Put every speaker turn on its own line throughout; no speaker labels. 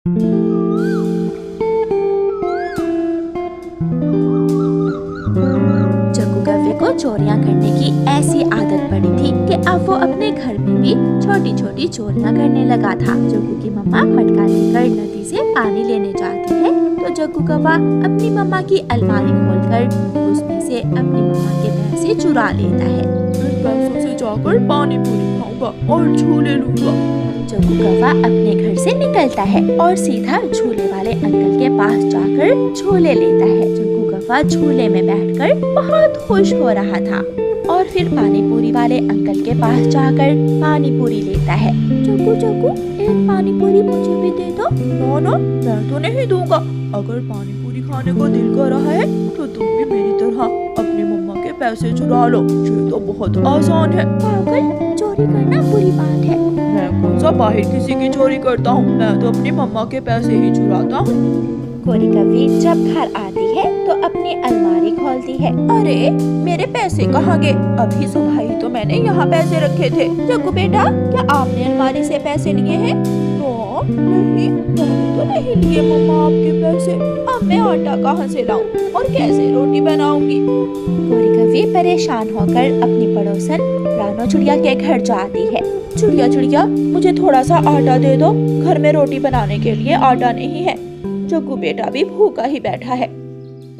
जग्गू कव्वे को चोरियां करने की ऐसी आदत पड़ी थी कि अब वो अपने घर में भी छोटी छोटी चोरियां करने लगा था। जग्गू की मम्मा मटका लेकर नदी से पानी लेने जाती है तो जग्गू कव्वा अपनी मम्मा की अलमारी खोलकर उसमें से अपनी मम्मा के पैसे चुरा लेता है।
इन पैसों से जाकर पानी पूरी खाऊंगा और झूले लूंगा।
जग्गू कव्वा अपने घर से निकलता है और सीधा झूले वाले अंकल के पास जाकर झूले लेता है। जग्गू कव्वा झूले में बैठकर बहुत खुश हो रहा था और फिर पानी पूरी वाले अंकल के पास जाकर पानी पूरी लेता है।
जग्गू जग्गू एक पानी पूरी मुझे भी दे दो। नो मैं तो नहीं दूंगा। अगर पानी पूरी खाने को दिल कर रहा है तो तुम भी मेरी तरह अपनी मम्मा के पैसे चुरा लो। ये तो बहुत आसान है।
पागल, चोरी करना बुरी बात है।
मैं कौन सा बाहर किसी की चोरी करता हूँ। मैं तो अपनी मम्मा के पैसे ही चुराता हूँ।
गोरी कव्वी जब घर आती है तो अपनी अलमारी खोलती है।
अरे मेरे पैसे कहाँ गए? अभी सुबह ही तो मैंने यहाँ पैसे रखे थे। जग्गू बेटा, क्या आपने अलमारी से पैसे लिए हैं? नहीं, मैंने तो नहीं लिए मम्मा आपके पैसे। अब मैं आटा कहाँ से लाऊं और कैसे रोटी बनाऊंगी?
गोरी कव्वी परेशान होकर अपनी पड़ोसन रानो चिड़िया के घर जाती है।
चिड़िया चिड़िया, मुझे थोड़ा सा आटा दे दो। घर में रोटी बनाने के लिए आटा नहीं है। जग्गू बेटा भी भूखा ही बैठा है।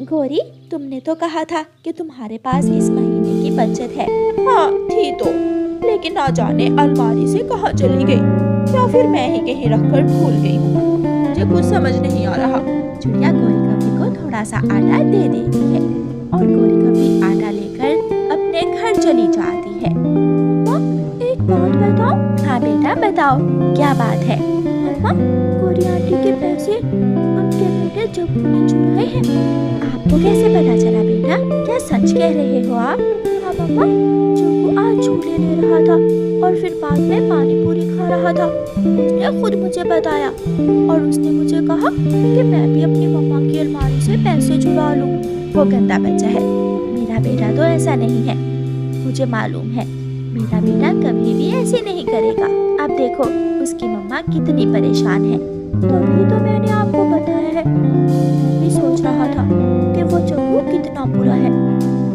गोरी, तुमने तो कहा था कि तुम्हारे पास इस महीने की बचत है।
हाँ थी तो, लेकिन ना जाने अलमारी से कहाँ चली गई या फिर मैं ही कहीं रखकर भूल गई हूँ। मुझे कुछ समझ नहीं आ रहा।
चिड़िया गोरी कव्वी को थोड़ा सा आटा दे देती है और गोरी कव्वी आटा लेकर अपने घर चली जाती है।
मम्मा, एक बात बताओ।
हाँ बेटा, बताओ क्या बात है?
मम्मा, गोरी आंटी के पैसे उनके बेटे जग्गू ने चुराए हैं।
आपको कैसे पता चला बेटा? क्या सच कह रहे हो आप?
हाँ मम्मा, जग्गू आज झूले ले रहा था और फिर बाद में पानी पूरी खा रहा था। उसने खुद मुझे बताया और उसने मुझे कहा कि मैं भी अपनी मम्मा की अलमारी से पैसे चुरा लूं।
वो गंदा बच्चा है। मेरा बेटा तो ऐसा नहीं है, मुझे मालूम है। मेरा बेटा कभी भी ऐसे नहीं करेगा। अब देखो उसकी मम्मा कितनी परेशान है।
तभी तो मैंने आपको बताया है। मैं भी सोच रहा था कि वो जग्गू कितना बुरा है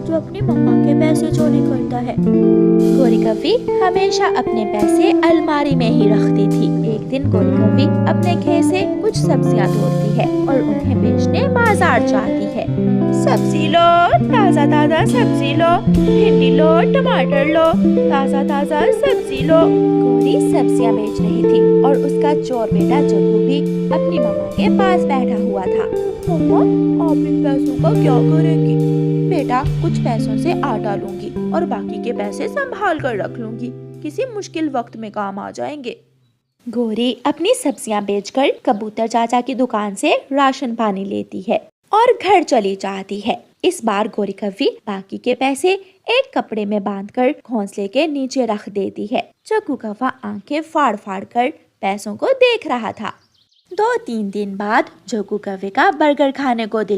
जो अपनी मम्मा के पैसे चोरी करता है।
गोरी कव्वी हमेशा अपने पैसे अलमारी में ही रखती थी। एक दिन गोरी कव्वी अपने खेत से कुछ सब्जियां तोड़ती है और उन्हें बेचने बाजार जाती है।
सब्जी लो, ताजा ताजा सब्जी लो। भिंडी लो, टमाटर लो, ताजा ताजा सब्जी लो।
गोरी सब्जियां बेच रही थी और उसका चोर बेटा जग्गू भी अपनी मम्मा के पास बैठा हुआ था।
मम्मा, आप इन पैसों का क्या करेंगी?
बेटा, कुछ पैसों से आटा लूंगी और बाकी के पैसे संभाल कर रख लूंगी। किसी मुश्किल वक्त में काम आ जाएंगे। गोरी अपनी सब्जियां बेचकर कबूतर चाचा की दुकान से राशन पानी लेती है और घर चली जाती है। इस बार गोरी कव्वी बाकी के पैसे एक कपड़े में बांधकर घोंसले के नीचे रख देती है। जग्गू कव्वा आंखें फाड़ फाड़ कर पैसों को देख रहा था। 2-3 दिन बाद जग्गू कव्वे का बर्गर खाने को दिल